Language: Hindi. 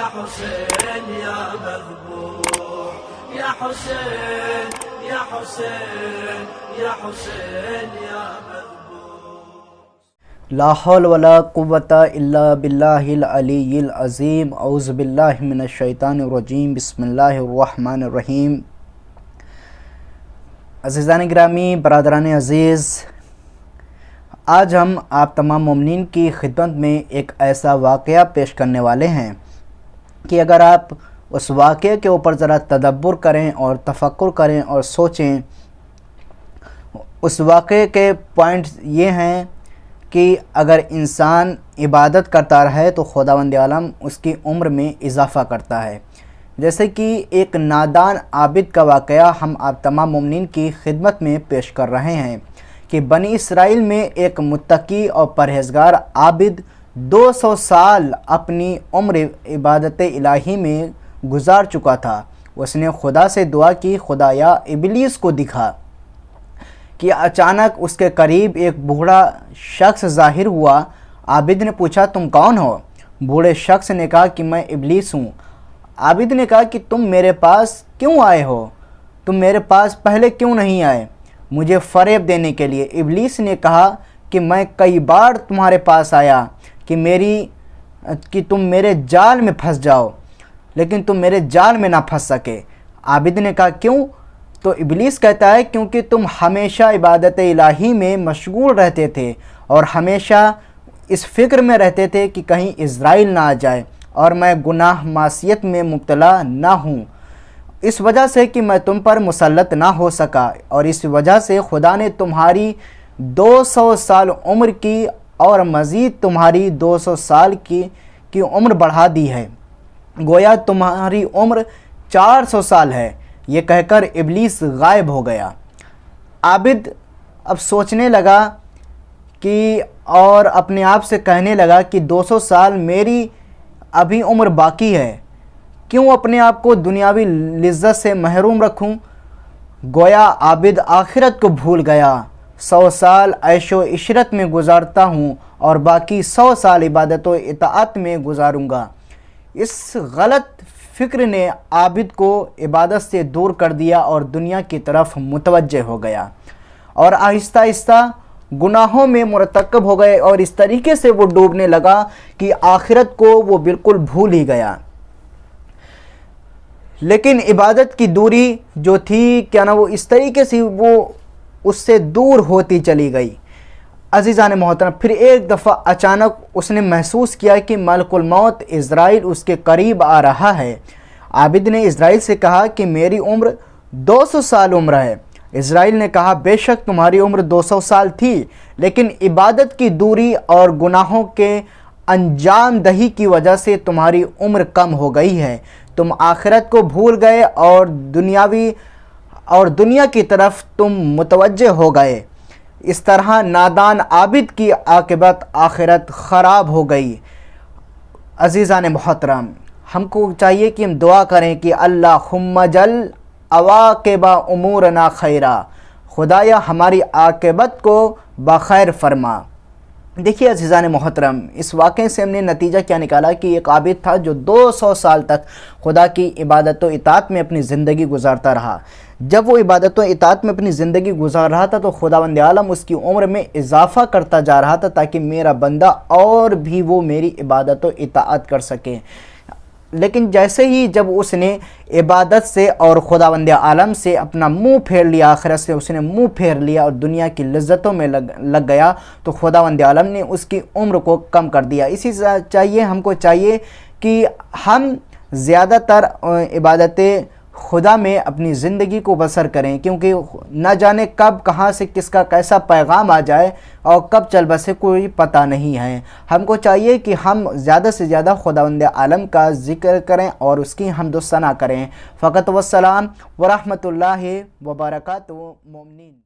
या हुसैन या मज़बूह, या हुसैन या हुसैन या हुसैन या मज़बूह। ला हौल वला कुव्वता इल्ला बिल्लाहिल अलीय्यिल अज़ीम। औज़ु बिल्लाहि मिनश शैतानिर रजीम। बिस्मिल्लाहिर रहमानिर रहीम। अज़ीज़ान गिरामी, बरादरान अज़ीज़, आज हम आप तमाम मोमिनीन की खिदमत में एक ऐसा वाक़या पेश करने वाले हैं कि अगर आप उस वाक़े के ऊपर ज़रा तदब्बुर करें और तफ़क्कुर करें और सोचें, उस वाक़े के पॉइंट्स ये हैं कि अगर इंसान इबादत करता रहे तो खुदावंद आलम उसकी उम्र में इजाफ़ा करता है। जैसे कि एक नादान आबिद का वाक़या हम आप तमाम मोमिनीन की खिदमत में पेश कर रहे हैं कि बनी इसराइल में एक मुत्तकी और परहेज़गार आबिद 200 साल अपनी उम्र इबादत इलाही में गुजार चुका था। उसने खुदा से दुआ की, खुदाया इबलीस को दिखा कि अचानक उसके करीब एक बूढ़ा शख्स ज़ाहिर हुआ। आबिद ने पूछा, तुम कौन हो? बूढ़े शख्स ने कहा कि मैं इबलीस हूँ। आबिद ने कहा कि तुम मेरे पास क्यों आए हो? तुम मेरे पास पहले क्यों नहीं आए मुझे फ़रेब देने के लिए? इबलीस ने कहा कि मैं कई बार तुम्हारे पास आया कि तुम मेरे जाल में फंस जाओ, लेकिन तुम मेरे जाल में ना फंस सके। आबिद ने कहा क्यों? तो इबलीस कहता है क्योंकि तुम हमेशा इबादत इलाही में मशगूल रहते थे और हमेशा इस फ़िक्र में रहते थे कि कहीं इज़राइल ना आ जाए और मैं गुनाह मासियत में मुब्तला ना हूँ, इस वजह से कि मैं तुम पर मुसल्लत ना हो सका। और इस वजह से खुदा ने तुम्हारी 200 साल उम्र की और मज़ीद तुम्हारी 200 साल की उम्र बढ़ा दी है, गोया तुम्हारी उम्र 400 साल है। ये कहकर इबलीस गायब हो गया। आबिद अब सोचने लगा कि और अपने आप से कहने लगा कि 200 साल मेरी अभी उम्र बाकी है, क्यों अपने आप को दुनियावी लिज्जत से महरूम रखूं? गोया आबिद आखिरत को भूल गया। 100 साल ऐशो इशरत में गुजारता हूँ और बाकी 100 साल इबादत व इताअत में गुजारूँगा। इस गलत फ़िक्र ने आबिद को इबादत से दूर कर दिया और दुनिया की तरफ मुतवज्जे हो गया और आहिस्ता आहिस्ता गुनाहों में मुरतकब हो गए और इस तरीके से वो डूबने लगा कि आखिरत को वो बिल्कुल भूल ही गया। लेकिन इबादत की दूरी जो थी, क्या ना, वो इस तरीके से वो उससे दूर होती चली गई। अज़ीज़ान मोहतरम, फिर एक दफ़ा अचानक उसने महसूस किया कि मलकुल मौत इज़राइल उसके करीब आ रहा है। आबिद ने इज़राइल से कहा कि मेरी उम्र 200 साल उम्र है। इज़राइल ने कहा, बेशक तुम्हारी उम्र 200 साल थी, लेकिन इबादत की दूरी और गुनाहों के अंजाम दही की वजह से तुम्हारी उम्र कम हो गई है। तुम आखिरत को भूल गए और दुनिया की तरफ तुम मुतवज्जे हो गए। इस तरह नादान आबिद की आक़िबत आखिरत ख़राब हो गई। अज़ीज़ान मोहतरम, हमको चाहिए कि हम दुआ करें कि अल्लाहुम्मा जल अवाक़िबा उमूरना खैरा, खुदाया हमारी आक़िबत को बख़ैर फरमा। देखिए अज़ीज़ान मोहतरम, इस वाक़े से हमने नतीजा क्या निकाला कि एक आबिद था जो 200 साल तक खुदा की इबादत व इताअत में अपनी ज़िंदगी गुजारता रहा। जब वो इबादत व इताअत में अपनी ज़िंदगी गुजार रहा था तो खुदावंद आलम उसकी उम्र में इजाफ़ा करता जा रहा था ताकि मेरा बंदा और भी वो मेरी इबादत व इताअत कर सके। लेकिन जैसे ही जब उसने इबादत से और खुदावंद आलम से अपना मुंह फेर लिया, आखिरत से उसने मुंह फेर लिया और दुनिया की लज्जतों में लग गया, तो खुदावंद आलम ने उसकी उम्र को कम कर दिया। इसी से हमको चाहिए कि हम ज़्यादातर इबादत खुदा में अपनी ज़िंदगी को बसर करें, क्योंकि न जाने कब कहाँ से किसका कैसा पैगाम आ जाए और कब चल बसे कोई पता नहीं है। हमको चाहिए कि हम ज़्यादा से ज़्यादा खुदावंद आलम का ज़िक्र करें और उसकी हम्द व सना करें। फ़क़त वस्सलाम व रहमतुल्लाहि व बरकातुहू मोमिनीन।